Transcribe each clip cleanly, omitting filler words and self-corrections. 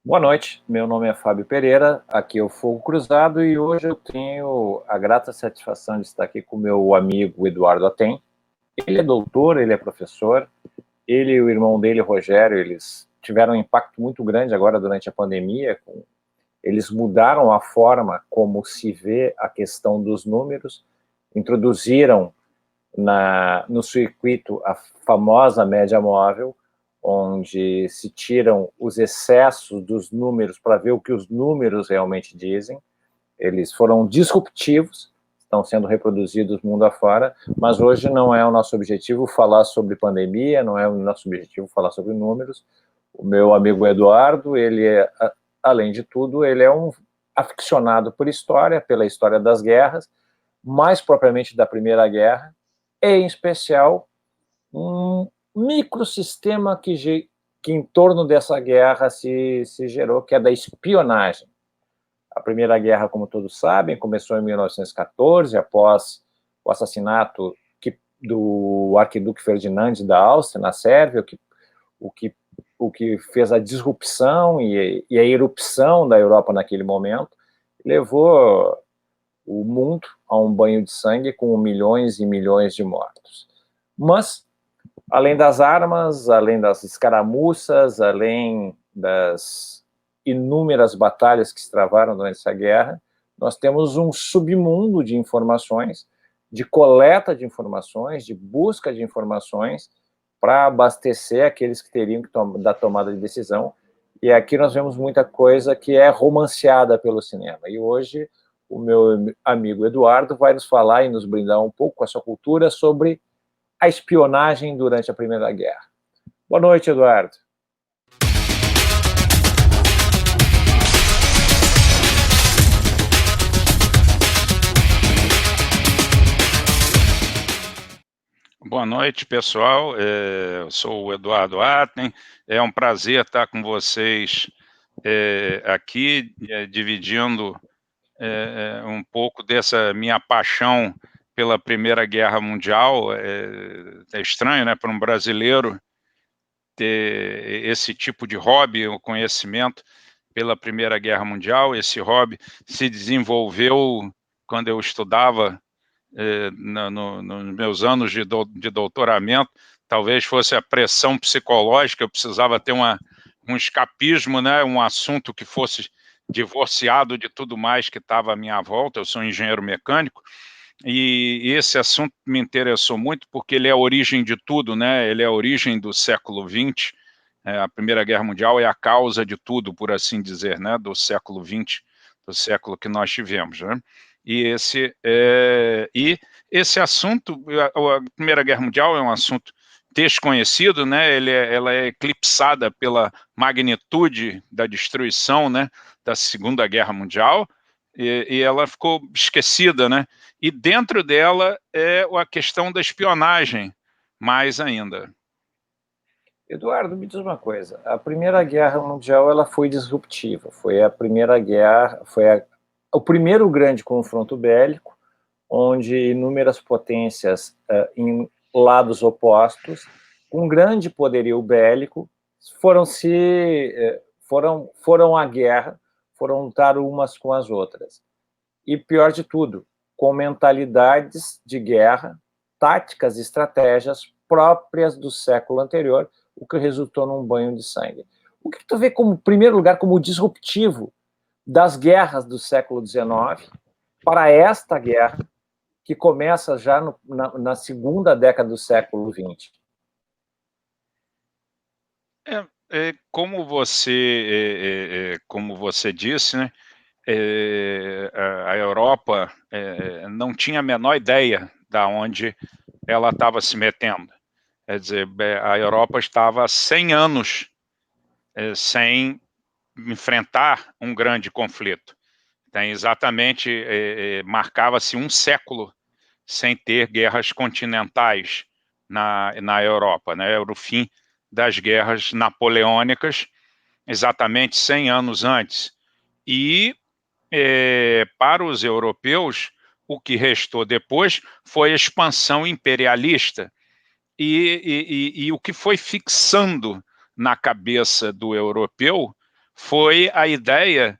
Boa noite, meu nome é Fábio Pereira, aqui é o Fogo Cruzado e hoje eu tenho a grata satisfação de estar aqui com o meu amigo Eduardo Atem. Ele é doutor, ele é professor, ele e o irmão dele, Rogério, eles tiveram um impacto muito grande agora durante a pandemia. Eles mudaram a forma como se vê a questão dos números, introduziram no circuito a famosa média móvel, onde se tiram os excessos dos números para ver o que os números realmente dizem. Eles foram disruptivos, estão sendo reproduzidos mundo afora, mas hoje não é o nosso objetivo falar sobre pandemia, não é o nosso objetivo falar sobre números. O meu amigo Eduardo, ele é, além de tudo, ele é um aficionado por história, pela história das guerras, mais propriamente da Primeira Guerra, e, em especial, um microsistema que em torno dessa guerra se gerou, que é da espionagem. A Primeira Guerra, como todos sabem, começou em 1914, após o assassinato do arquiduque Ferdinand da Áustria, na Sérvia, o que, o que fez a disrupção e a erupção da Europa naquele momento, levou o mundo a um banho de sangue com milhões e milhões de mortos. Mas, além das armas, além das escaramuças, além das inúmeras batalhas que se travaram durante essa guerra, nós temos um submundo de informações, de coleta de informações, de busca de informações para abastecer aqueles que teriam que dar tomada de decisão. E aqui nós vemos muita coisa que é romanceada pelo cinema. E hoje o meu amigo Eduardo vai nos falar e nos brindar um pouco com a sua cultura sobre a espionagem durante a Primeira Guerra. Boa noite, Eduardo. Boa noite, pessoal. Eu sou o Eduardo Atem. É um prazer estar com vocês aqui, dividindo um pouco dessa minha paixão pela Primeira Guerra Mundial. É estranho, né, para um brasileiro ter esse tipo de hobby, o conhecimento pela Primeira Guerra Mundial. Esse hobby se desenvolveu quando eu estudava nos meus anos de doutoramento. Talvez fosse a pressão psicológica, eu precisava ter um escapismo, né, um assunto que fosse divorciado de tudo mais que estava à minha volta. Eu sou engenheiro mecânico, e esse assunto me interessou muito porque ele é a origem de tudo, né? Ele é a origem do século XX. A Primeira Guerra Mundial é a causa de tudo, por assim dizer, né? Do século XX, do século que nós tivemos, né? E esse assunto, a Primeira Guerra Mundial é um assunto desconhecido, né? Ela é eclipsada pela magnitude da destruição, né? Da Segunda Guerra Mundial, e ela ficou esquecida, né? E dentro dela é a questão da espionagem, mais ainda. Eduardo, me diz uma coisa. A Primeira Guerra Mundial ela foi disruptiva. Foi a primeira guerra, o primeiro grande confronto bélico, onde inúmeras potências em lados opostos, com grande poderio bélico, foram à guerra, foram lutar umas com as outras. E pior de tudo, com mentalidades de guerra, táticas e estratégias próprias do século anterior, o que resultou num banho de sangue. O que tu vê como, em primeiro lugar, como disruptivo das guerras do século XIX para esta guerra, que começa já na segunda década do século XX? Como você disse, né? A Europa não tinha a menor ideia da onde ela estava se metendo. Quer dizer, a Europa estava há 100 anos sem enfrentar um grande conflito. Tem exatamente, marcava-se um século sem ter guerras continentais na Europa, né? Era o fim das guerras napoleônicas, exatamente 100 anos antes. E para os europeus, o que restou depois foi a expansão imperialista. E o que foi fixando na cabeça do europeu foi a ideia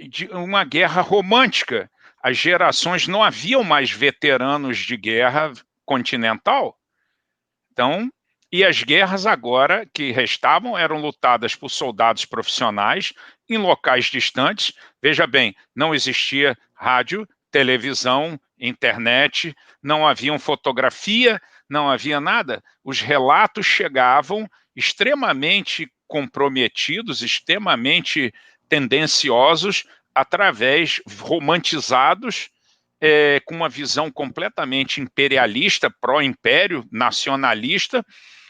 de uma guerra romântica. As gerações não haviam mais veteranos de guerra continental, então, e as guerras agora que restavam eram lutadas por soldados profissionais em locais distantes. Veja bem, não existia rádio, televisão, internet, não havia fotografia, não havia nada. Os relatos chegavam extremamente comprometidos, extremamente tendenciosos, através romantizados, com uma visão completamente imperialista, pró-império, nacionalista.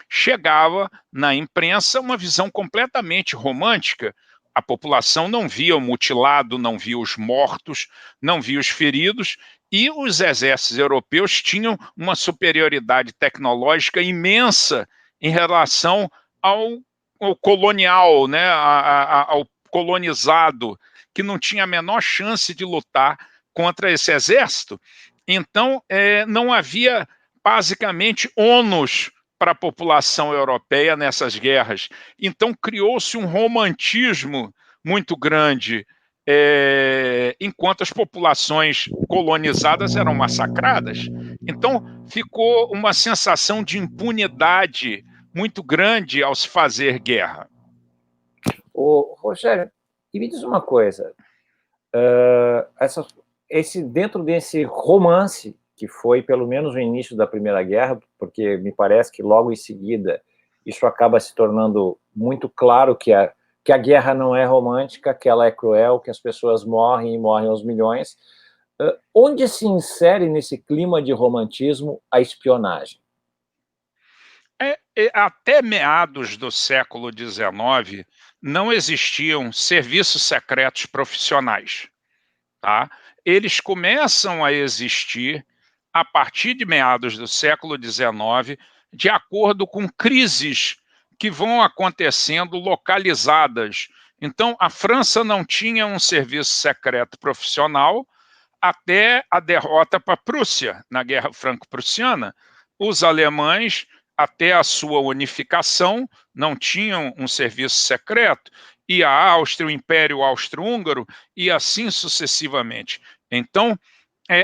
Chegava na imprensa uma visão completamente romântica. A população não via o mutilado, não via os mortos, não via os feridos, e os exércitos europeus tinham uma superioridade tecnológica imensa em relação ao colonial, né, ao colonizado, que não tinha a menor chance de lutar contra esse exército. Então, não havia basicamente ônus para a população europeia nessas guerras. Então, criou-se um romantismo muito grande, enquanto as populações colonizadas eram massacradas. Então, ficou uma sensação de impunidade muito grande ao se fazer guerra. Ô, Rogério, e me diz uma coisa, dentro desse romance, que foi pelo menos o início da Primeira Guerra, porque me parece que logo em seguida isso acaba se tornando muito claro que a guerra não é romântica, que ela é cruel, que as pessoas morrem e morrem aos milhões. Onde se insere nesse clima de romantismo a espionagem? Até meados do século XIX, não existiam serviços secretos profissionais. Tá? Eles começam a existir a partir de meados do século XIX, de acordo com crises que vão acontecendo localizadas. Então, a França não tinha um serviço secreto profissional até a derrota para a Prússia, na Guerra Franco-Prussiana. Os alemães, até a sua unificação, não tinham um serviço secreto, e a Áustria, o Império Austro-Húngaro, e assim sucessivamente. Então,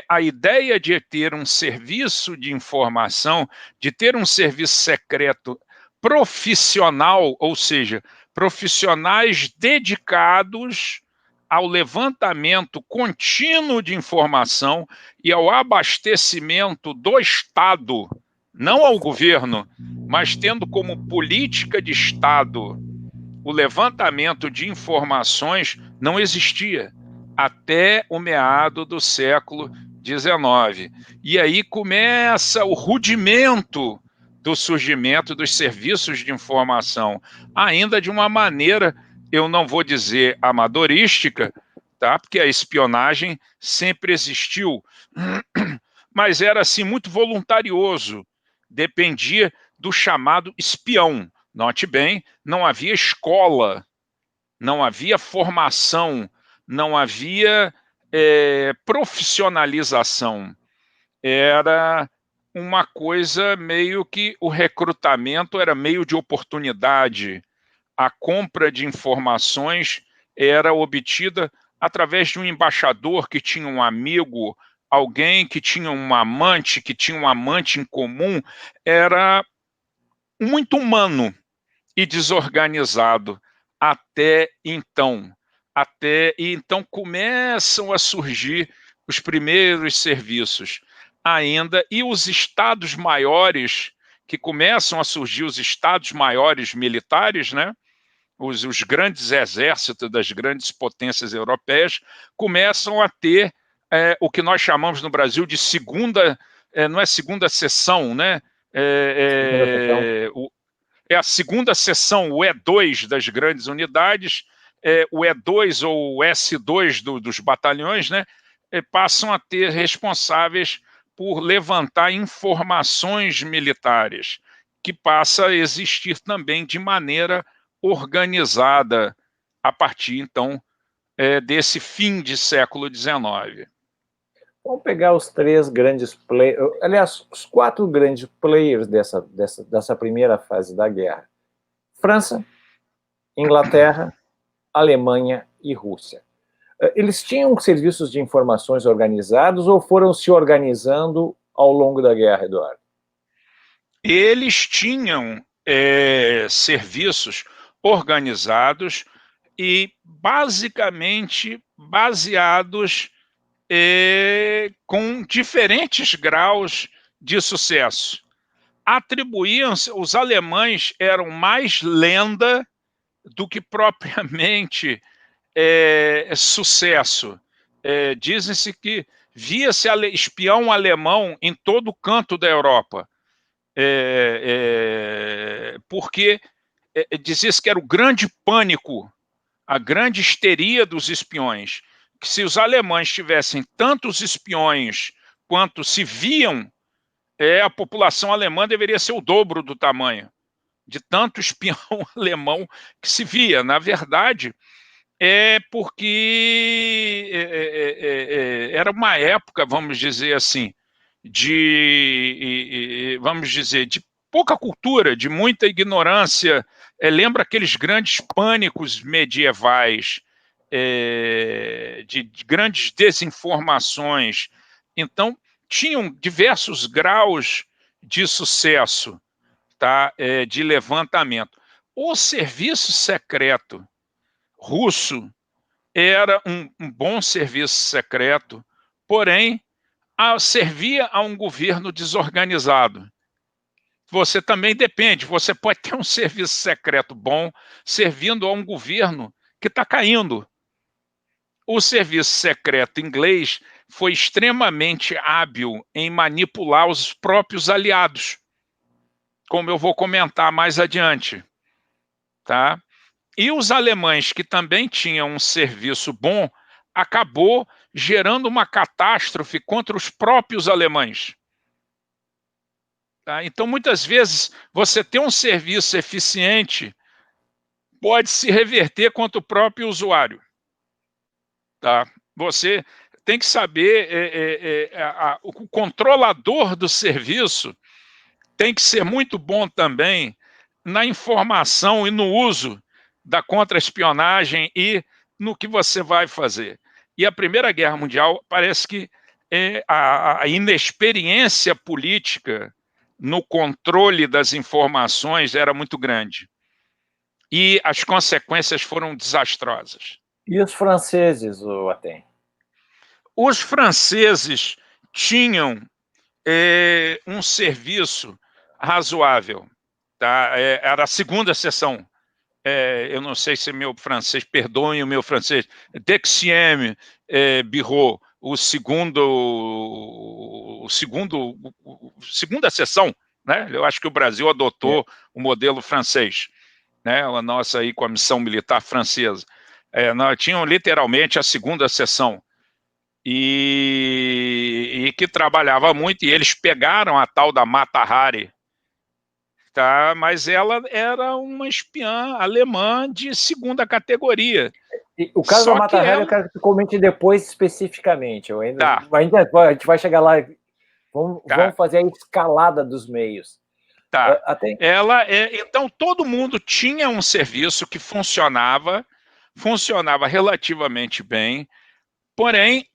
a ideia de ter um serviço de informação, de ter um serviço secreto profissional, ou seja, profissionais dedicados ao levantamento contínuo de informação e ao abastecimento do Estado, não ao governo, mas tendo como política de Estado o levantamento de informações, não existia até o meado do século XIX. E aí começa o rudimento do surgimento dos serviços de informação, ainda de uma maneira, eu não vou dizer amadorística, tá? Porque a espionagem sempre existiu, mas era assim muito voluntarioso, dependia do chamado espião. Note bem, não havia escola, não havia formação, não havia profissionalização. Era uma coisa meio que o recrutamento era meio de oportunidade. A compra de informações era obtida através de um embaixador que tinha um amigo, alguém que tinha um amante, que tinha um amante em comum. Era muito humano e desorganizado até então. E então começam a surgir os primeiros serviços ainda, e os estados maiores, que começam a surgir, os estados maiores militares, né? Os grandes exércitos das grandes potências europeias começam a ter o que nós chamamos no Brasil de segunda, não é segunda seção, né? Segunda seção. É a segunda seção, o E2 das grandes unidades, o E2 ou o S2 dos batalhões, né, passam a ter responsáveis por levantar informações militares, que passa a existir também de maneira organizada a partir, então, desse fim de século XIX. Vamos pegar os três grandes players, aliás, os quatro grandes players dessa primeira fase da guerra. França, Inglaterra Alemanha e Rússia. Eles tinham serviços de informações organizados ou foram se organizando ao longo da guerra, Eduardo? Eles tinham serviços organizados e basicamente baseados com diferentes graus de sucesso. Atribuíam-se, os alemães eram mais lenda do que propriamente sucesso. Dizem-se que via-se espião alemão em todo canto da Europa, porque dizia-se que era o grande pânico, a grande histeria dos espiões, que se os alemães tivessem tantos espiões quanto se viam, a população alemã deveria ser o dobro do tamanho, de tanto espião alemão que se via. Na verdade, porque era uma época, vamos dizer assim, de pouca cultura, de muita ignorância. Lembra aqueles grandes pânicos medievais, de grandes desinformações. Então, tinham diversos graus de sucesso, tá? De levantamento. O serviço secreto russo era um bom serviço secreto, porém, servia a um governo desorganizado. Você também depende, você pode ter um serviço secreto bom servindo a um governo que está caindo. O serviço secreto inglês foi extremamente hábil em manipular os próprios aliados, como eu vou comentar mais adiante, tá? E os alemães, que também tinham um serviço bom, acabou gerando uma catástrofe contra os próprios alemães. Tá? Então, muitas vezes, você ter um serviço eficiente pode se reverter contra o próprio usuário. Tá? Você tem que saber, o controlador do serviço tem que ser muito bom também na informação e no uso da contra-espionagem e no que você vai fazer. E a Primeira Guerra Mundial parece que a inexperiência política no controle das informações era muito grande. E as consequências foram desastrosas. E os franceses, o Atem? Os franceses tinham um serviço razoável. Tá? Era a segunda seção. Eu não sei se meu francês, perdoem o meu francês, Deuxième Bureau, segunda seção, né? Eu acho que o Brasil adotou o modelo francês, né? A nossa aí com a missão militar francesa. Nós tínhamos literalmente a segunda seção, e que trabalhava muito, e eles pegaram a tal da Mata Hari, tá? Mas ela era uma espiã alemã de segunda categoria. E o caso da Mata Hari eu quero que tu comente depois especificamente. A gente vai chegar lá, vamos fazer a escalada dos meios. Tá. Então, todo mundo tinha um serviço que funcionava relativamente bem, porém,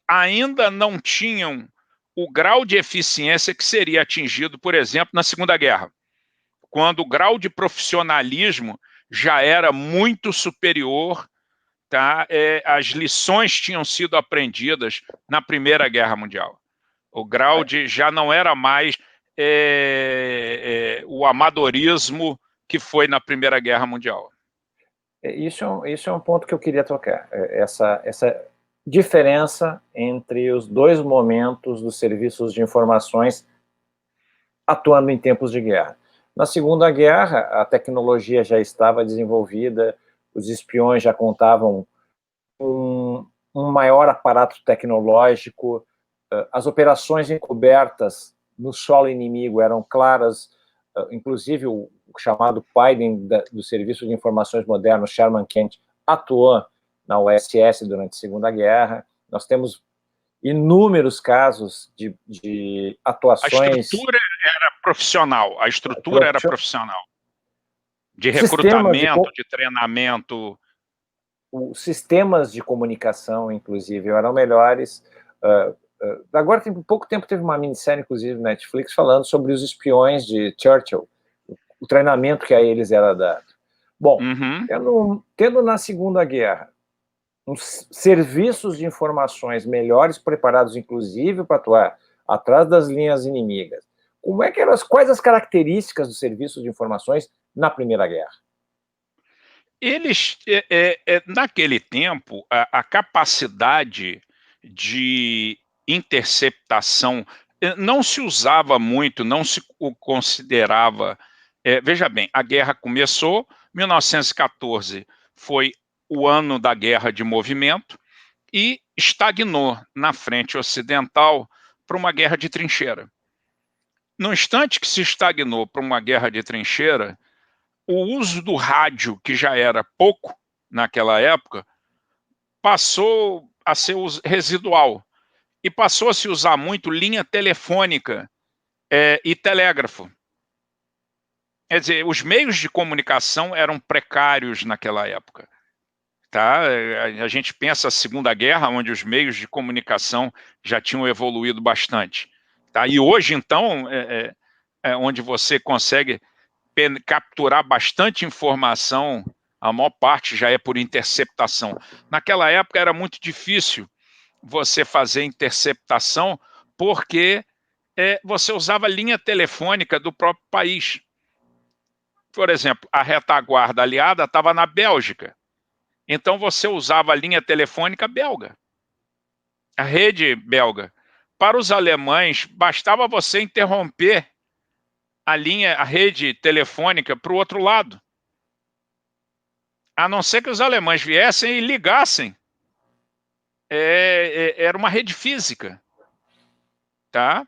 ainda não tinham o grau de eficiência que seria atingido, por exemplo, na Segunda Guerra, quando o grau de profissionalismo já era muito superior, tá? As lições tinham sido aprendidas na Primeira Guerra Mundial. O grau já não era mais o amadorismo que foi na Primeira Guerra Mundial. Isso é um ponto que eu queria tocar, essa diferença entre os dois momentos dos serviços de informações atuando em tempos de guerra. Na Segunda Guerra, a tecnologia já estava desenvolvida, os espiões já contavam com um maior aparato tecnológico, as operações encobertas no solo inimigo eram claras, inclusive o chamado pai do Serviço de Informações Moderno, Sherman Kent, atuou na USS durante a Segunda Guerra. Nós temos inúmeros casos de atuações... A estrutura era profissional, de recrutamento, de treinamento. Os sistemas de comunicação, inclusive, eram melhores. Agora, tem pouco tempo, teve uma minissérie, inclusive, no Netflix, falando sobre os espiões de Churchill, o treinamento que a eles era dado. Bom, tendo na Segunda Guerra uns serviços de informações melhores preparados, inclusive, para atuar atrás das linhas inimigas, quais as características dos serviços de informações na Primeira Guerra? Eles, naquele tempo, a capacidade de interceptação não se usava muito, não se considerava. Veja bem, a guerra começou, 1914 foi o ano da guerra de movimento e estagnou na frente ocidental para uma guerra de trincheira. No instante que se estagnou para uma guerra de trincheira, o uso do rádio, que já era pouco naquela época, passou a ser residual e passou a se usar muito linha telefônica e telégrafo. Quer dizer, os meios de comunicação eram precários naquela época. Tá? A gente pensa a Segunda Guerra, onde os meios de comunicação já tinham evoluído bastante. Tá? E hoje, então, onde você consegue capturar bastante informação, a maior parte já é por interceptação. Naquela época era muito difícil você fazer interceptação, porque você usava linha telefônica do próprio país. Por exemplo, a retaguarda aliada estava na Bélgica, então você usava a linha telefônica belga, a rede belga. Para os alemães, bastava você interromper a rede telefônica para o outro lado, a não ser que os alemães viessem e ligassem. Era uma rede física, tá?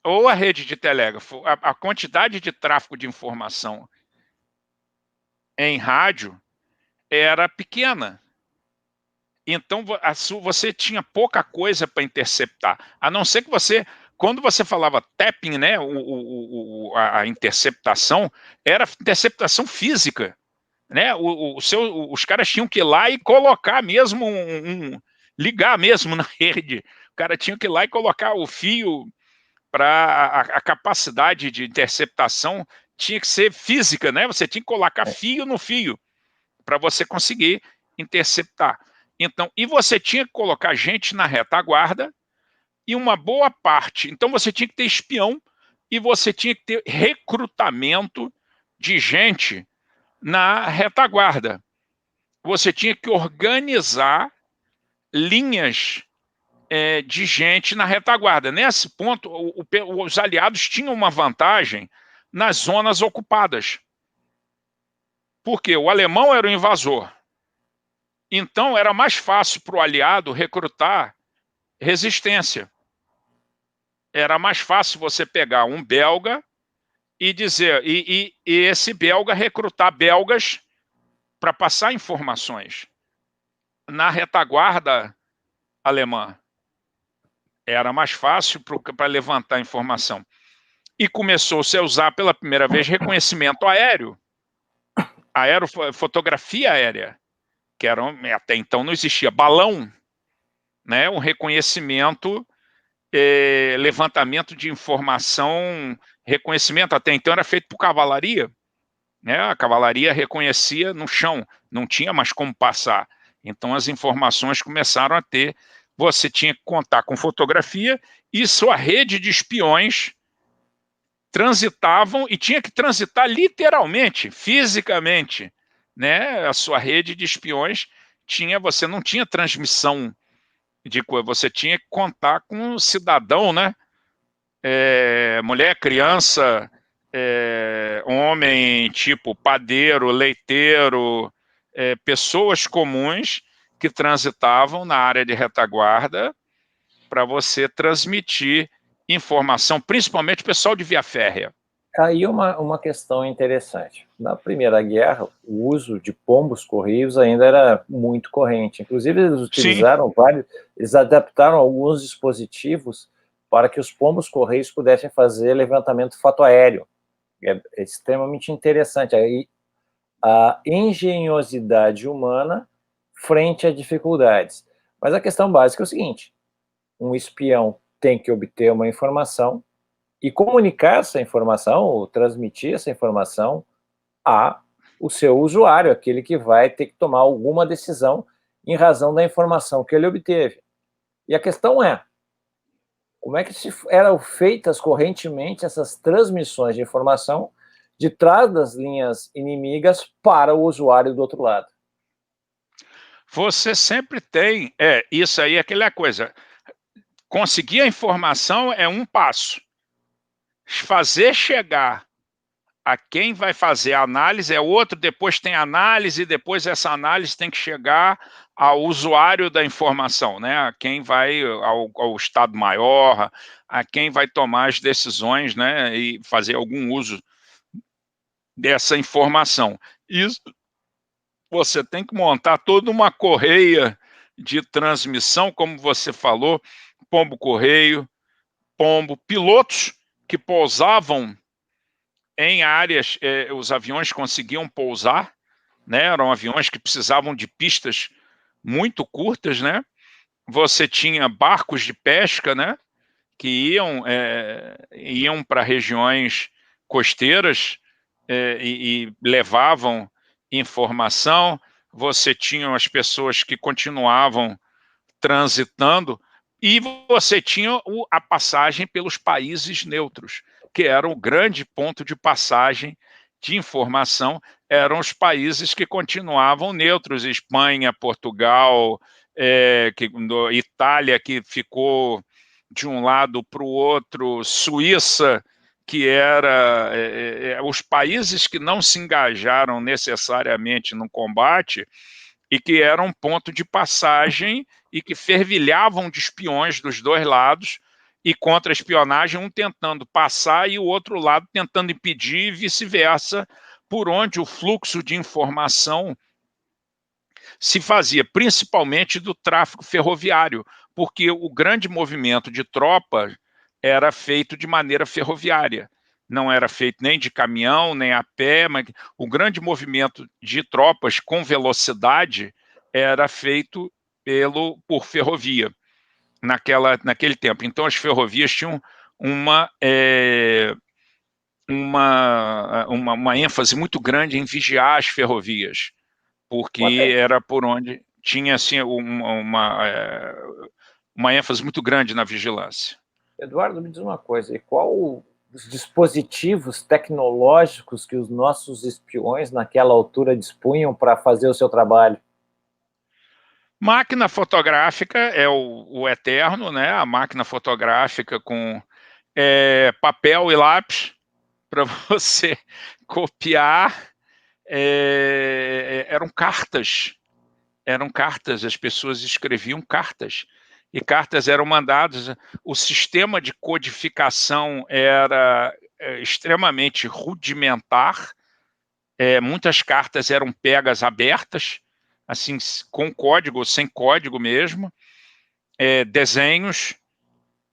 Ou a rede de telégrafo. A quantidade de tráfego de informação em rádio era pequena. Então, você tinha pouca coisa para interceptar, a não ser que quando você falava tapping, né, a interceptação, era interceptação física. Né? Os caras tinham que ir lá e colocar mesmo ligar mesmo na rede. O cara tinha que ir lá e colocar o fio para a capacidade de interceptação tinha que ser física, né? Você tinha que colocar fio no fio para você conseguir interceptar. Então, e você tinha que colocar gente na retaguarda e uma boa parte. Então, você tinha que ter espião e você tinha que ter recrutamento de gente na retaguarda. Você tinha que organizar linhas de gente na retaguarda. Nesse ponto, os aliados tinham uma vantagem nas zonas ocupadas. Porque o alemão era o invasor. Então, era mais fácil para o aliado recrutar resistência. Era mais fácil você pegar um belga e dizer, e esse belga recrutar belgas para passar informações. Na retaguarda alemã, era mais fácil para levantar informação. E começou-se a usar pela primeira vez reconhecimento aéreo, fotografia aérea, que até então não existia balão, né? Um reconhecimento, levantamento de informação, reconhecimento até então era feito por cavalaria, né? A cavalaria reconhecia no chão, não tinha mais como passar. Então as informações começaram a ter, você tinha que contar com fotografia e sua rede de espiões transitavam, e tinha que transitar literalmente, fisicamente, né? A sua rede de espiões você não tinha transmissão de coisa, você tinha que contar com um cidadão, né? Mulher, criança, homem, tipo padeiro, leiteiro, pessoas comuns que transitavam na área de retaguarda para você transmitir informação, principalmente o pessoal de via férrea. Aí uma questão interessante. Na Primeira Guerra, o uso de pombos-correios ainda era muito corrente. Inclusive, eles utilizaram eles adaptaram alguns dispositivos para que os pombos-correios pudessem fazer levantamento fotoaéreo. É extremamente interessante. Aí a engenhosidade humana frente a dificuldades. Mas a questão básica é o seguinte: um espião tem que obter uma informação e comunicar essa informação, ou transmitir essa informação a o seu usuário, aquele que vai ter que tomar alguma decisão em razão da informação que ele obteve. E a questão é, como é que eram feitas correntemente essas transmissões de informação de trás das linhas inimigas para o usuário do outro lado? Você sempre tem, isso aí é aquela coisa, conseguir a informação é um passo, fazer chegar a quem vai fazer a análise é outro, depois tem análise, depois essa análise tem que chegar ao usuário da informação, né? A quem vai ao Estado Maior, a quem vai tomar as decisões, né? E fazer algum uso dessa informação. Isso você tem que montar toda uma correia de transmissão, como você falou, pombo-correio, pilotos que pousavam em áreas, os aviões conseguiam pousar, né? Eram aviões que precisavam de pistas muito curtas, né? Você tinha barcos de pesca, né? Que iam para regiões costeiras e levavam informação. Você tinha as pessoas que continuavam transitando, e você tinha a passagem pelos países neutros, que era o grande ponto de passagem de informação, eram os países que continuavam neutros, Espanha, Portugal, Itália, que ficou de um lado para o outro, Suíça, que era os países que não se engajaram necessariamente no combate, e que eram ponto de passagem e que fervilhavam de espiões dos dois lados e contra-espionagem, um tentando passar e o outro lado tentando impedir e vice-versa, por onde o fluxo de informação se fazia, principalmente do tráfego ferroviário, porque o grande movimento de tropas era feito de maneira ferroviária. Não era feito nem de caminhão, nem a pé, mas o grande movimento de tropas com velocidade era feito por ferrovia naquele tempo. Então, as ferrovias tinham uma, uma ênfase muito grande em vigiar as ferrovias, porque era por onde tinha assim, uma ênfase muito grande na vigilância. Eduardo, me diz uma coisa, e qual os dispositivos tecnológicos que os nossos espiões naquela altura dispunham para fazer o seu trabalho? Máquina fotográfica é o eterno, né? A máquina fotográfica com papel e lápis para você copiar. Eram cartas, as pessoas escreviam cartas, e cartas eram mandadas. O sistema de codificação era extremamente rudimentar, muitas cartas eram pegas abertas, assim, com código ou sem código mesmo, desenhos,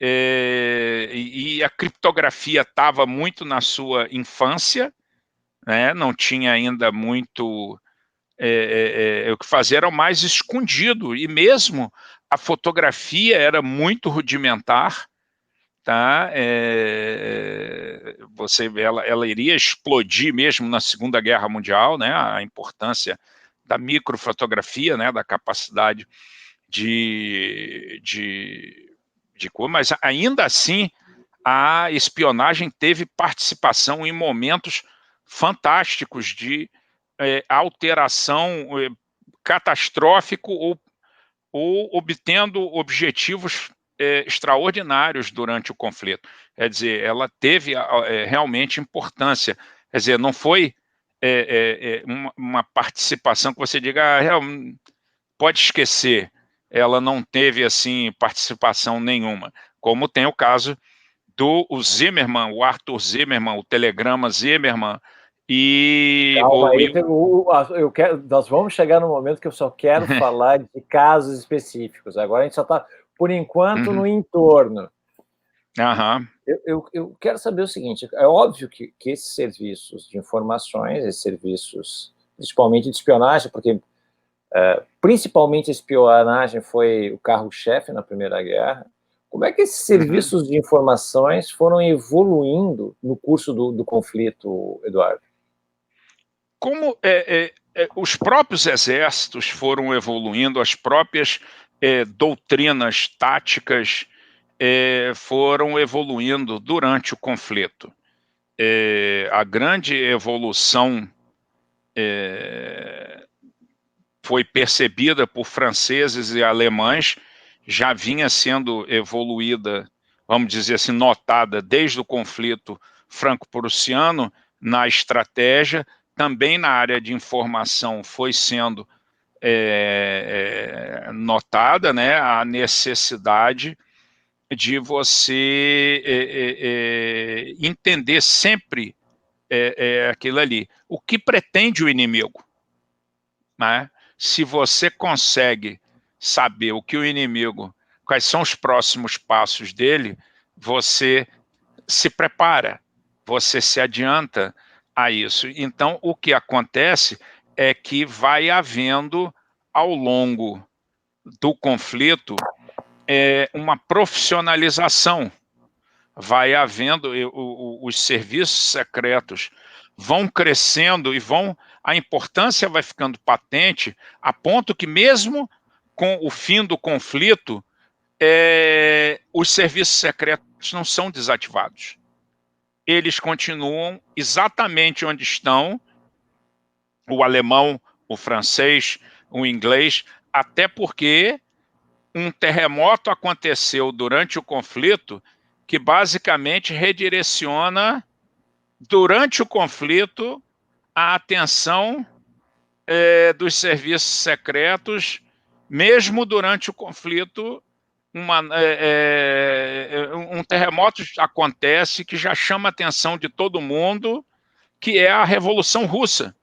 e a criptografia estava muito na sua infância, né? Não tinha ainda muito o que fazer, era o mais escondido, e mesmo a fotografia era muito rudimentar, tá? Ela iria explodir mesmo na Segunda Guerra Mundial, né? A importância da microfotografia, né? Da capacidade de cor, mas ainda assim a espionagem teve participação em momentos fantásticos de alteração catastrófico ou obtendo objetivos extraordinários durante o conflito. Quer dizer, ela teve realmente importância. Quer dizer, não foi uma participação que você diga, pode esquecer, ela não teve assim participação nenhuma, como tem o caso do Zimmermann, o Arthur Zimmermann, o telegrama Zimmermann, Calma aí, nós vamos chegar no momento que eu só quero falar de casos específicos. Agora a gente só está, por enquanto, no entorno. Quero saber o seguinte: é óbvio que esses serviços de informações, esses serviços principalmente de espionagem, porque principalmente a espionagem foi o carro-chefe na Primeira Guerra. Como é que esses serviços de informações foram evoluindo no curso do conflito, Eduardo? Como os próprios exércitos foram evoluindo, as próprias doutrinas táticas foram evoluindo durante o conflito. A grande evolução foi percebida por franceses e alemães, já vinha sendo evoluída, vamos dizer assim, notada desde o conflito franco-prussiano na estratégia, também na área de informação foi sendo notada, né, a necessidade de você entender sempre aquilo ali. O que pretende o inimigo, né? Se você consegue saber o que o inimigo, quais são os próximos passos dele, você se prepara, você se adianta a isso. Então, o que acontece é que vai havendo, ao longo do conflito, uma profissionalização. Vai havendo, os serviços secretos vão crescendo e a importância vai ficando patente, a ponto que mesmo com o fim do conflito, os serviços secretos não são desativados. Eles continuam exatamente onde estão, o alemão, o francês, o inglês, até porque um terremoto aconteceu durante o conflito que basicamente redireciona, durante o conflito, a atenção dos serviços secretos, mesmo durante o conflito. Um terremoto acontece que já chama a atenção de todo mundo, que é a Revolução Russa,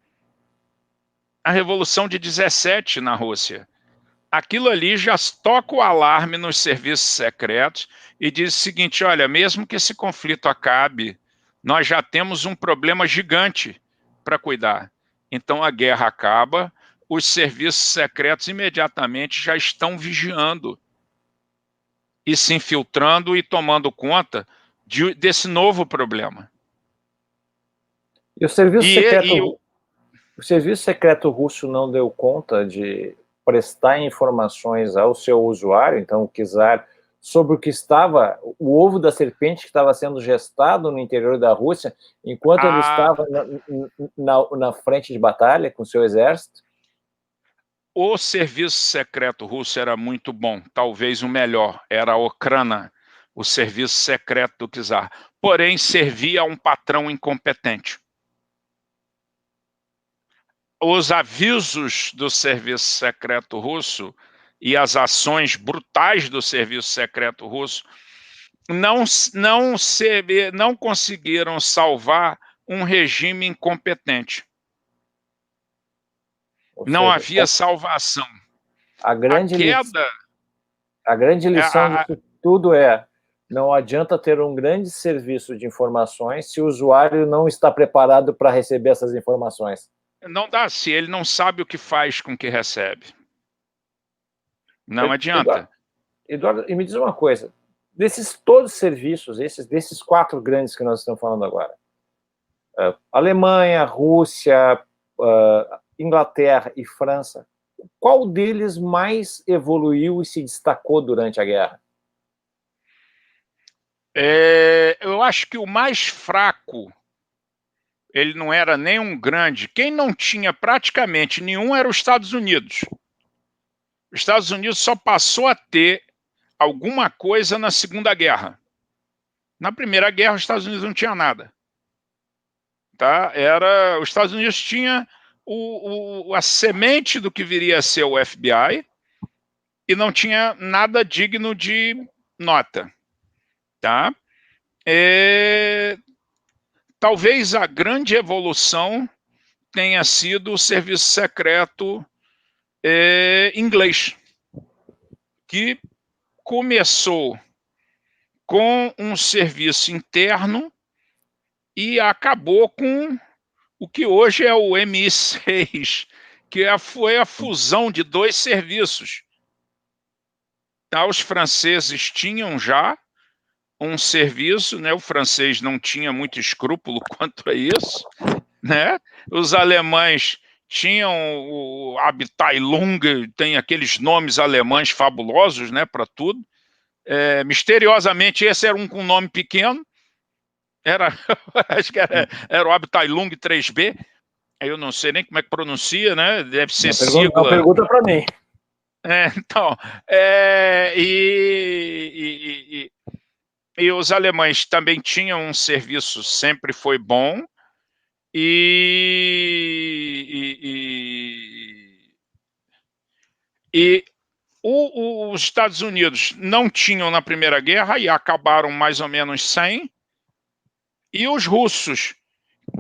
a Revolução de 17 na Rússia. Aquilo ali já toca o alarme nos serviços secretos e diz o seguinte: olha, mesmo que esse conflito acabe, nós já temos um problema gigante para cuidar. Então a guerra acaba, os serviços secretos imediatamente já estão vigiando e se infiltrando e tomando conta desse novo problema. E o serviço secreto russo não deu conta de prestar informações ao seu usuário, então o czar, sobre o que estava, o ovo da serpente que estava sendo gestado no interior da Rússia, enquanto ele estava na frente de batalha com seu exército? O serviço secreto russo era muito bom, talvez o melhor, era a Okrana, o serviço secreto do czar. Porém, servia a um patrão incompetente. Os avisos do serviço secreto russo e as ações brutais do serviço secreto russo não conseguiram salvar um regime incompetente. Não havia salvação. A grande lição disso tudo não adianta ter um grande serviço de informações se o usuário não está preparado para receber essas informações. Não dá, se ele não sabe o que faz com o que recebe. Não adianta. Eduardo, e me diz uma coisa, desses todos os serviços, desses 4 grandes que nós estamos falando agora, Alemanha, Rússia, Inglaterra e França, qual deles mais evoluiu e se destacou durante a guerra? Eu acho que o mais fraco, ele não era nem um grande. Quem não tinha praticamente nenhum era os Estados Unidos. Os Estados Unidos só passou a ter alguma coisa na Segunda Guerra. Na Primeira Guerra, os Estados Unidos não tinha nada. Tá? Os Estados Unidos tinha a semente do que viria a ser o FBI e não tinha nada digno de nota. Tá? Talvez a grande evolução tenha sido o serviço secreto inglês, que começou com um serviço interno e acabou com o que hoje é o MI6, que foi a fusão de dois serviços. Tá, os franceses tinham já um serviço, né? O francês não tinha muito escrúpulo quanto a isso, né? Os alemães tinham o Abteilung, tem aqueles nomes alemães fabulosos, né, para tudo. Misteriosamente, esse era um com nome pequeno, acho que era o Abteilung 3B, eu não sei nem como é que pronuncia, né? Deve ser Não sigla. pergunta para mim. Então, e os alemães também tinham um serviço, sempre foi bom, e os Estados Unidos não tinham na Primeira Guerra e acabaram mais ou menos sem, e os russos,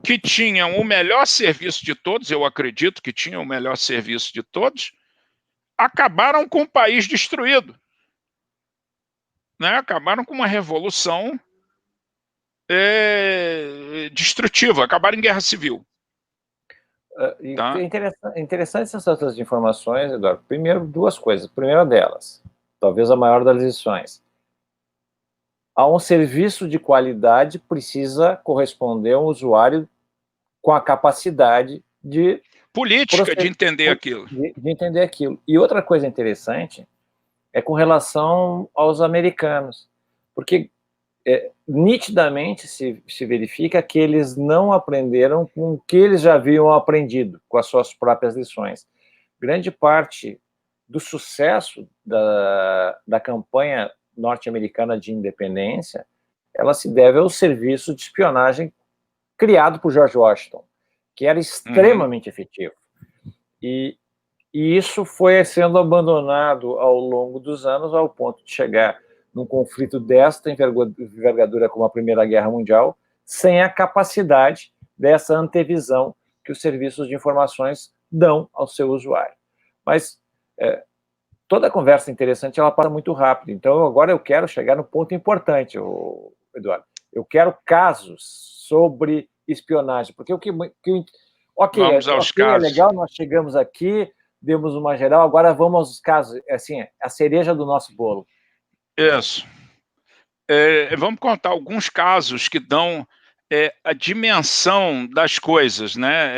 que tinham o melhor serviço de todos, eu acredito que tinham o melhor serviço de todos, acabaram com o país destruído, né? Acabaram com uma revolução destrutiva, acabaram em guerra civil. Tá? Interessante essas outras informações, Eduardo. Primeiro, duas coisas. Primeira delas, talvez a maior das lições. A um serviço de qualidade precisa corresponder um usuário com a capacidade de política de entender aquilo. De entender aquilo. E outra coisa interessante é com relação aos americanos, porque nitidamente se verifica que eles não aprenderam com o que eles já haviam aprendido, com as suas próprias lições. Grande parte do sucesso da campanha norte-americana de independência, ela se deve ao serviço de espionagem criado por George Washington, que era extremamente efetivo. E isso foi sendo abandonado ao longo dos anos, ao ponto de chegar num conflito desta envergadura como a Primeira Guerra Mundial, sem a capacidade dessa antevisão que os serviços de informações dão ao seu usuário. Mas toda conversa interessante, ela passa muito rápido. Então, agora eu quero chegar no ponto importante, Eduardo. Eu quero casos sobre espionagem, porque Vamos aos casos. É legal, nós chegamos aqui, demos uma geral, agora vamos aos casos, assim, a cereja do nosso bolo. Isso. Vamos contar alguns casos que dão a dimensão das coisas, né?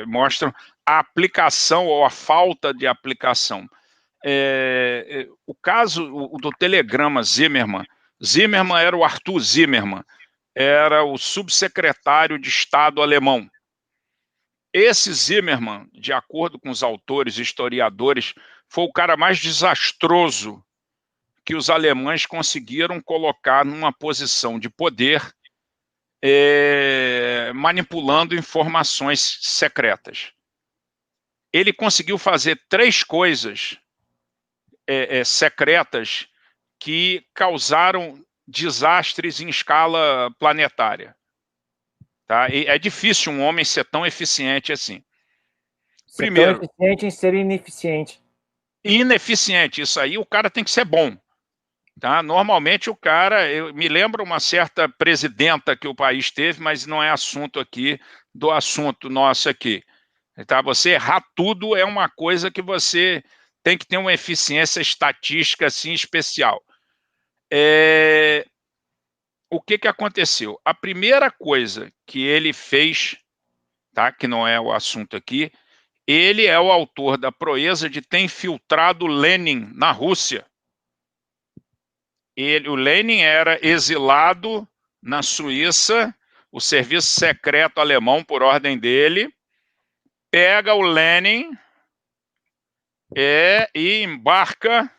Mostram a aplicação ou a falta de aplicação. O caso do telegrama Zimmermann. Zimmermann era o Arthur Zimmermann, era o subsecretário de Estado alemão. Esse Zimmermann, de acordo com os autores e historiadores, foi o cara mais desastroso que os alemães conseguiram colocar numa posição de poder, manipulando informações secretas. Ele conseguiu fazer 3 coisas secretas que causaram desastres em escala planetária. Tá? E é difícil um homem ser tão eficiente assim. Primeiro, tão eficiente em ser ineficiente. Ineficiente, isso aí o cara tem que ser bom. Tá? Normalmente o cara, eu me lembro uma certa presidenta que o país teve, mas não é assunto aqui do assunto nosso aqui. Tá? Você errar tudo é uma coisa que você tem que ter uma eficiência estatística assim especial. O que aconteceu? A primeira coisa que ele fez, tá? Que não é o assunto aqui, ele é o autor da proeza de ter infiltrado Lenin na Rússia. O Lenin era exilado na Suíça, o serviço secreto alemão, por ordem dele, pega o Lenin e embarca.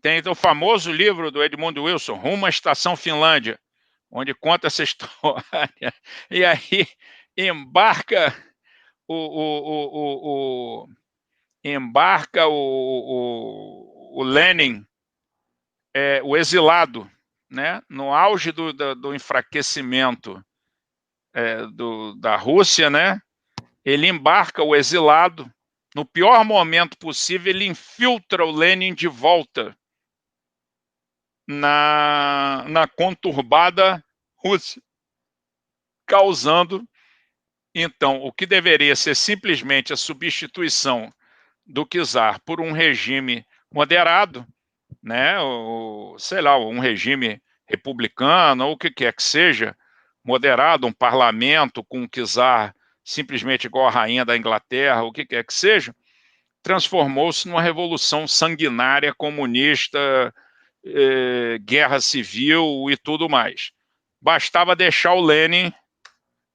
Tem o famoso livro do Edmund Wilson, Rumo à Estação Finlândia, onde conta essa história. E aí embarca o Lenin, o exilado, né, no auge do enfraquecimento da Rússia, né, ele embarca o exilado, no pior momento possível, ele infiltra o Lenin de volta na conturbada Rússia, causando Então, o que deveria ser simplesmente a substituição do czar por um regime moderado, né, sei lá, um regime republicano, ou o que quer que seja, moderado, um parlamento com um czar simplesmente igual a rainha da Inglaterra, o que quer que seja, transformou-se numa revolução sanguinária, comunista, guerra civil e tudo mais. Bastava deixar o Lenin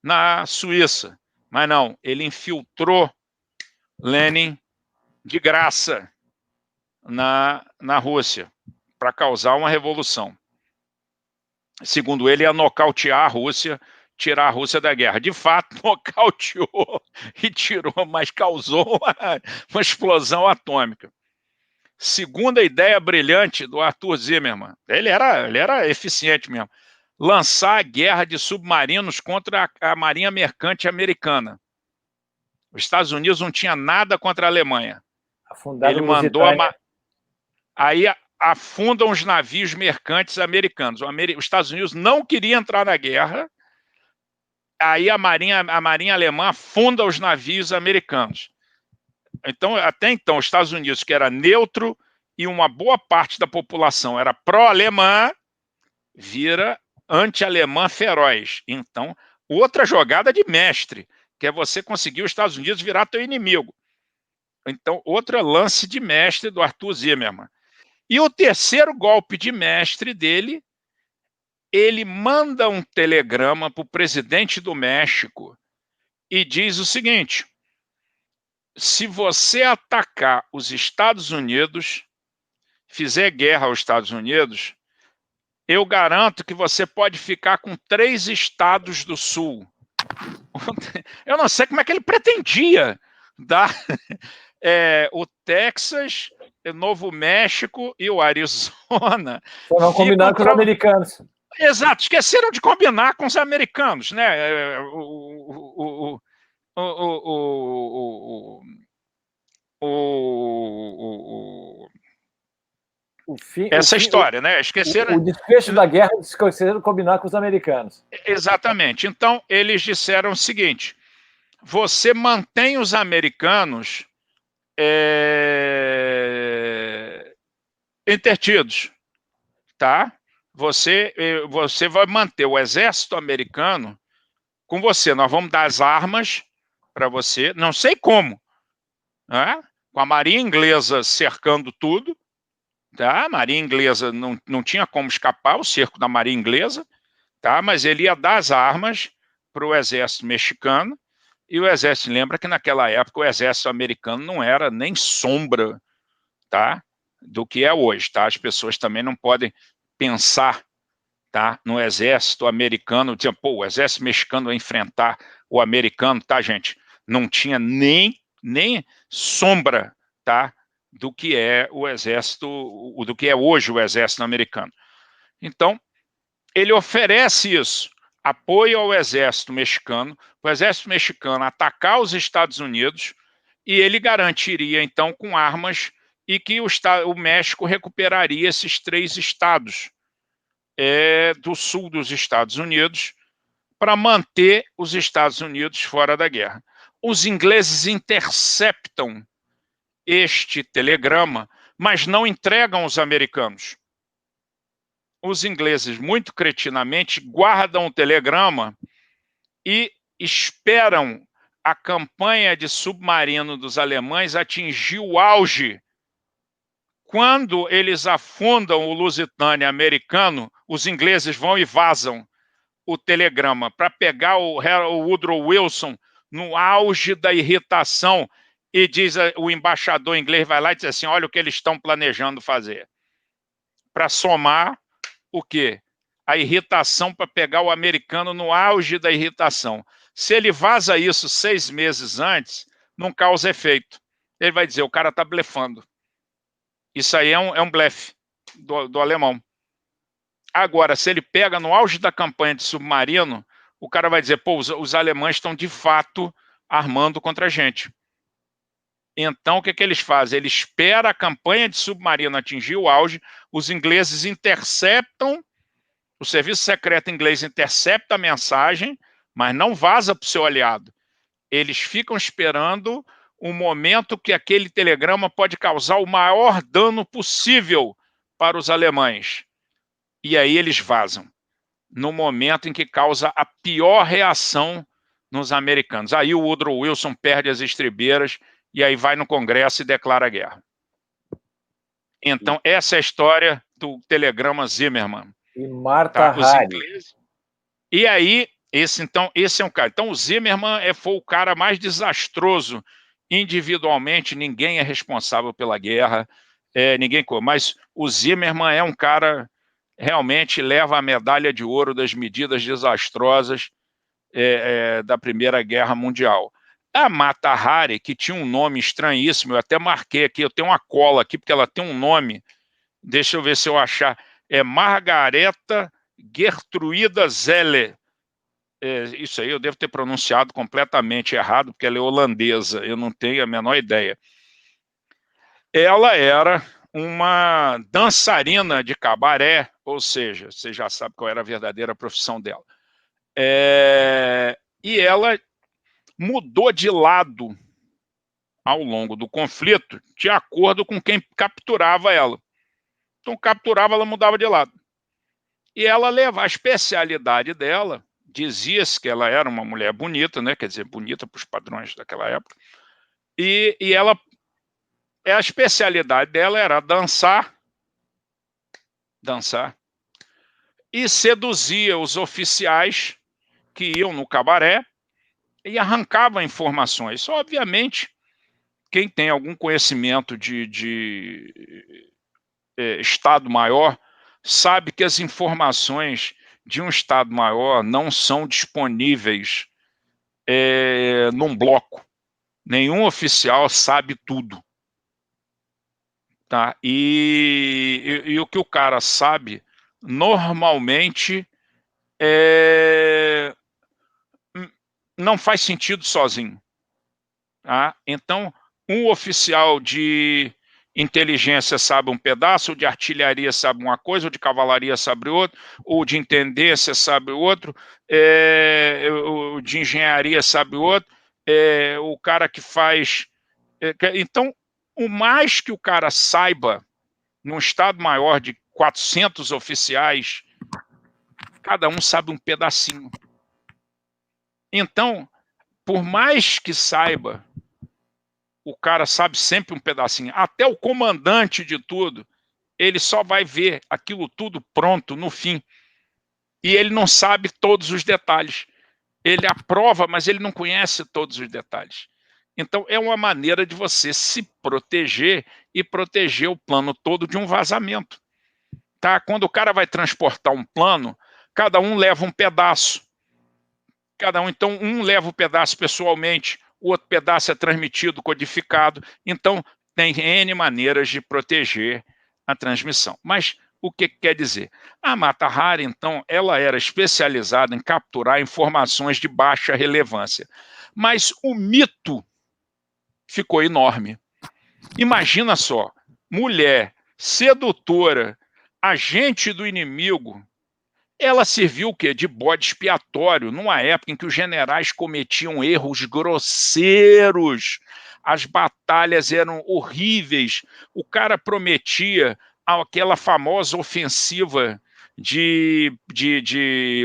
na Suíça, mas não, ele infiltrou Lenin de graça na Rússia para causar uma revolução. Segundo ele, ia nocautear a Rússia, tirar a Rússia da guerra. De fato, nocauteou e tirou, mas causou uma explosão atômica. Segunda ideia brilhante do Arthur Zimmermann, ele era eficiente mesmo, lançar a guerra de submarinos contra a marinha mercante americana. Os Estados Unidos não tinha nada contra a Alemanha. Ele mandou aí afundam os navios mercantes americanos. Os Estados Unidos não queria entrar na guerra, aí a marinha alemã afunda os navios americanos. Então, até então, os Estados Unidos, que era neutro e uma boa parte da população era pró-alemã, vira anti-alemã feroz. Então, outra jogada de mestre, que é você conseguir os Estados Unidos virar teu inimigo. Então, outro lance de mestre do Arthur Zimmermann. E o terceiro golpe de mestre dele, ele manda um telegrama para o presidente do México e diz o seguinte: se você atacar os Estados Unidos, fizer guerra aos Estados Unidos, eu garanto que você pode ficar com 3 estados do Sul. Eu não sei como é que ele pretendia dar o Texas, o Novo México e o Arizona. Foram combinar com os americanos. Exato, esqueceram de combinar com os americanos, né? Essa história, né? Esqueceram. O desfecho da guerra, esqueceram de combinar com os americanos. Exatamente. Então, eles disseram o seguinte: você mantém os americanos entretidos, tá? Você vai manter o exército americano com você. Nós vamos dar as armas para você, não sei como, né? Com a marinha inglesa cercando tudo, tá? A marinha inglesa não tinha como escapar, o cerco da marinha inglesa, tá? Mas ele ia dar as armas para o exército mexicano, e o exército, lembra que naquela época o exército americano não era nem sombra, tá, do que é hoje, tá? As pessoas também não podem pensar, tá, no exército americano, dizer, pô, o exército mexicano vai enfrentar o americano, tá, gente? Não tinha nem sombra, tá, do que é o exército, do que é hoje o exército americano. Então, ele oferece isso, apoio ao exército mexicano, para o exército mexicano atacar os Estados Unidos, e ele garantiria, então, com armas, e que o México recuperaria esses 3 estados do sul dos Estados Unidos, para manter os Estados Unidos fora da guerra. Os ingleses interceptam este telegrama, mas não entregam os americanos. Os ingleses, muito cretinamente, guardam o telegrama e esperam a campanha de submarino dos alemães atingir o auge. Quando eles afundam o Lusitânia americano, os ingleses vão e vazam o telegrama para pegar o Woodrow Wilson no auge da irritação, e diz, o embaixador inglês vai lá e diz assim: olha o que eles estão planejando fazer. Para somar o quê? A irritação, para pegar o americano no auge da irritação. Se ele vaza isso 6 meses antes, não causa efeito. Ele vai dizer, o cara está blefando. Isso aí é um blefe do alemão. Agora, se ele pega no auge da campanha de submarino, o cara vai dizer, pô, os alemães estão de fato armando contra a gente. Então, o que eles fazem? Ele espera a campanha de submarino atingir o auge, os ingleses interceptam, o serviço secreto inglês intercepta a mensagem, mas não vaza para o seu aliado. Eles ficam esperando o momento que aquele telegrama pode causar o maior dano possível para os alemães. E aí eles vazam, no momento em que causa a pior reação nos americanos. Aí o Woodrow Wilson perde as estribeiras e aí vai no Congresso e declara guerra. Então, essa é a história do telegrama Zimmermann. E Marta Tá? Os Hari. ingleses. E aí, esse é um cara. Então, o Zimmermann foi o cara mais desastroso individualmente. Ninguém é responsável pela guerra, ninguém. Mas o Zimmermann é um cara realmente leva a medalha de ouro das medidas desastrosas da Primeira Guerra Mundial. A Mata Hari, que tinha um nome estranhíssimo, eu até marquei aqui, eu tenho uma cola aqui, porque ela tem um nome, deixa eu ver se eu achar, é Margareta Gertruida Zeller. Isso aí eu devo ter pronunciado completamente errado, porque ela é holandesa, eu não tenho a menor ideia. Ela era uma dançarina de cabaré, ou seja, você já sabe qual era a verdadeira profissão dela. E ela mudou de lado ao longo do conflito, de acordo com quem capturava ela. Então, capturava, ela mudava de lado. E ela leva a especialidade dela, dizia-se que ela era uma mulher bonita, né? Quer dizer, bonita para os padrões daquela época, e ela, a especialidade dela era dançar, e seduzia os oficiais que iam no cabaré e arrancava informações. Obviamente, quem tem algum conhecimento de Estado-Maior sabe que as informações de um Estado-Maior não são disponíveis num bloco. Nenhum oficial sabe tudo. Tá? E o que o cara sabe, normalmente, não faz sentido sozinho. Tá? Então, um oficial de inteligência sabe um pedaço, o de artilharia sabe uma coisa, o de cavalaria sabe outro, o de intendência sabe outro, o de engenharia sabe outro, o cara que faz... então, o mais que o cara saiba, num Estado-Maior de 400 oficiais, cada um sabe um pedacinho. Então, por mais que saiba, o cara sabe sempre um pedacinho. Até o comandante de tudo, ele só vai ver aquilo tudo pronto no fim. E ele não sabe todos os detalhes. Ele aprova, mas ele não conhece todos os detalhes. Então, é uma maneira de você se proteger e proteger o plano todo de um vazamento. Tá? Quando o cara vai transportar um plano, cada um leva um pedaço. Então, um leva o pedaço pessoalmente, o outro pedaço é transmitido, codificado. Então, tem N maneiras de proteger a transmissão. Mas o que quer dizer? A Mata Hari, então, ela era especializada em capturar informações de baixa relevância. Mas o mito ficou enorme. Imagina só, mulher, sedutora, agente do inimigo, ela serviu o quê? De bode expiatório, numa época em que os generais cometiam erros grosseiros, as batalhas eram horríveis, o cara prometia aquela famosa ofensiva de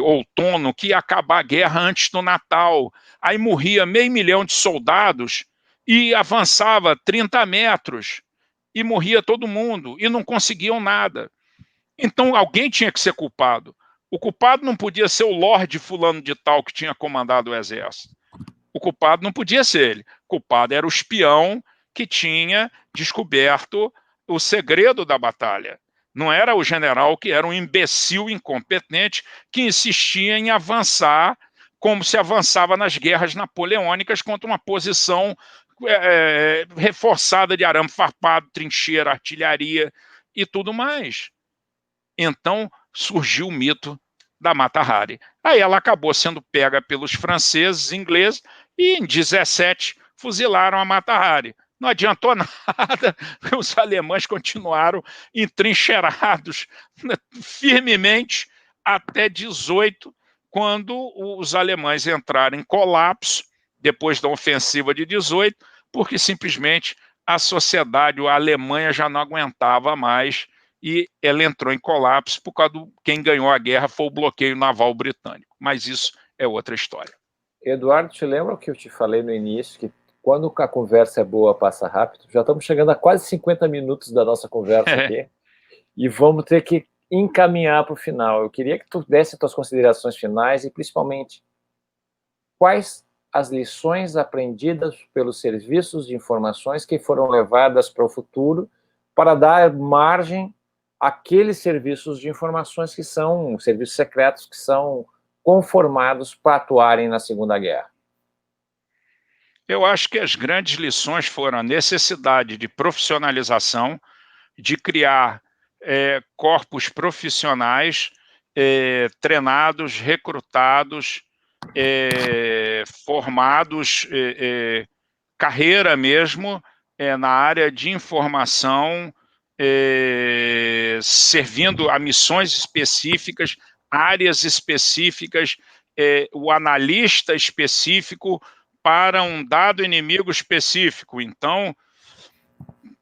outono que ia acabar a guerra antes do Natal, aí morria 500 mil de soldados e avançava 30 metros, e morria todo mundo, e não conseguiam nada. Então alguém tinha que ser culpado. O culpado não podia ser o Lorde fulano de tal que tinha comandado o exército. O culpado não podia ser ele. O culpado era o espião que tinha descoberto o segredo da batalha. Não era o general que era um imbecil incompetente que insistia em avançar como se avançava nas guerras napoleônicas contra uma posição reforçada de arame farpado, trincheira, artilharia e tudo mais. Então surgiu o mito da Mata Hari. Aí ela acabou sendo pega pelos franceses, ingleses, e em 17 fuzilaram a Mata Hari. Não adiantou nada, os alemães continuaram entrincheirados firmemente até 18, quando os alemães entraram em colapso depois da ofensiva de 18, porque simplesmente a sociedade, a Alemanha já não aguentava mais e ela entrou em colapso por causa do quem ganhou a guerra foi o bloqueio naval britânico. Mas isso é outra história. Eduardo, te lembra o que eu te falei no início, que quando a conversa é boa, passa rápido? Já estamos chegando a quase 50 minutos da nossa conversa aqui, e vamos ter que encaminhar para o final. Eu queria que tu desse tuas considerações finais e, principalmente, quais as lições aprendidas pelos serviços de informações que foram levadas para o futuro para dar margem àqueles serviços de informações que são serviços secretos, que são conformados para atuarem na Segunda Guerra. Eu acho que as grandes lições foram a necessidade de profissionalização, de criar corpos profissionais treinados, recrutados, formados, carreira mesmo, na área de informação, servindo a missões específicas, áreas específicas, o analista específico para um dado inimigo específico. Então,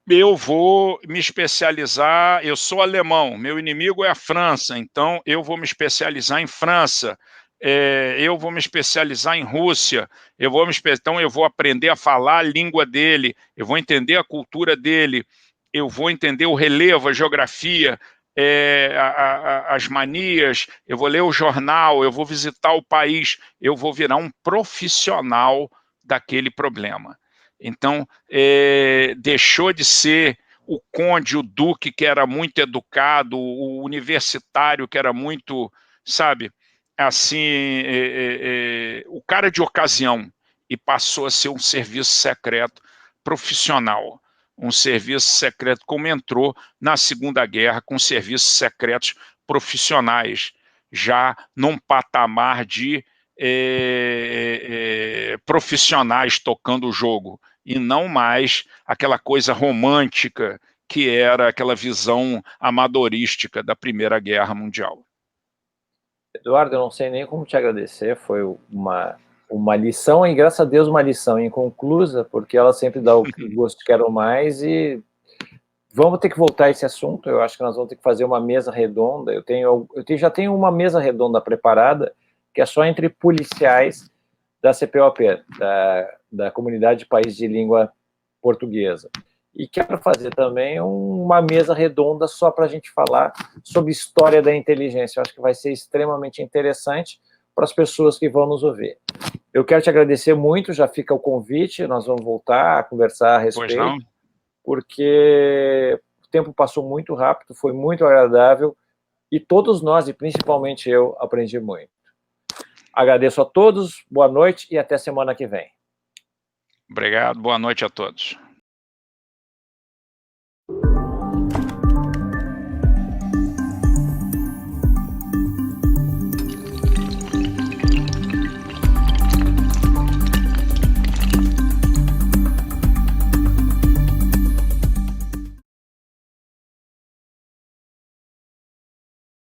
eu vou me especializar, eu sou alemão, meu inimigo é a França, então eu vou me especializar em França, eu vou me especializar em Rússia, então eu vou aprender a falar a língua dele, eu vou entender a cultura dele, eu vou entender o relevo, a geografia, as manias, eu vou ler o jornal, eu vou visitar o país, eu vou virar um profissional daquele problema. Então, deixou de ser o conde, o duque, que era muito educado, o universitário, que era muito, sabe, assim, o cara de ocasião, e passou a ser um serviço secreto profissional, um serviço secreto como entrou na Segunda Guerra, com serviços secretos profissionais, já num patamar de profissionais tocando o jogo, e não mais aquela coisa romântica que era aquela visão amadorística da Primeira Guerra Mundial. Eduardo, eu não sei nem como te agradecer, foi uma lição, e graças a Deus uma lição inconclusa, porque ela sempre dá o gosto de quero mais, e vamos ter que voltar a esse assunto. Eu acho que nós vamos ter que fazer uma mesa redonda. Já tenho uma mesa redonda preparada, que é só entre policiais da CPOP, da Comunidade de Países de Língua Portuguesa. E quero fazer também uma mesa redonda só para a gente falar sobre história da inteligência. Eu acho que vai ser extremamente interessante para as pessoas que vão nos ouvir. Eu quero te agradecer muito, já fica o convite, nós vamos voltar a conversar a respeito. Pois não? Porque o tempo passou muito rápido, foi muito agradável, e todos nós, e principalmente eu, aprendi muito. Agradeço a todos, boa noite e até semana que vem. Obrigado, boa noite a todos.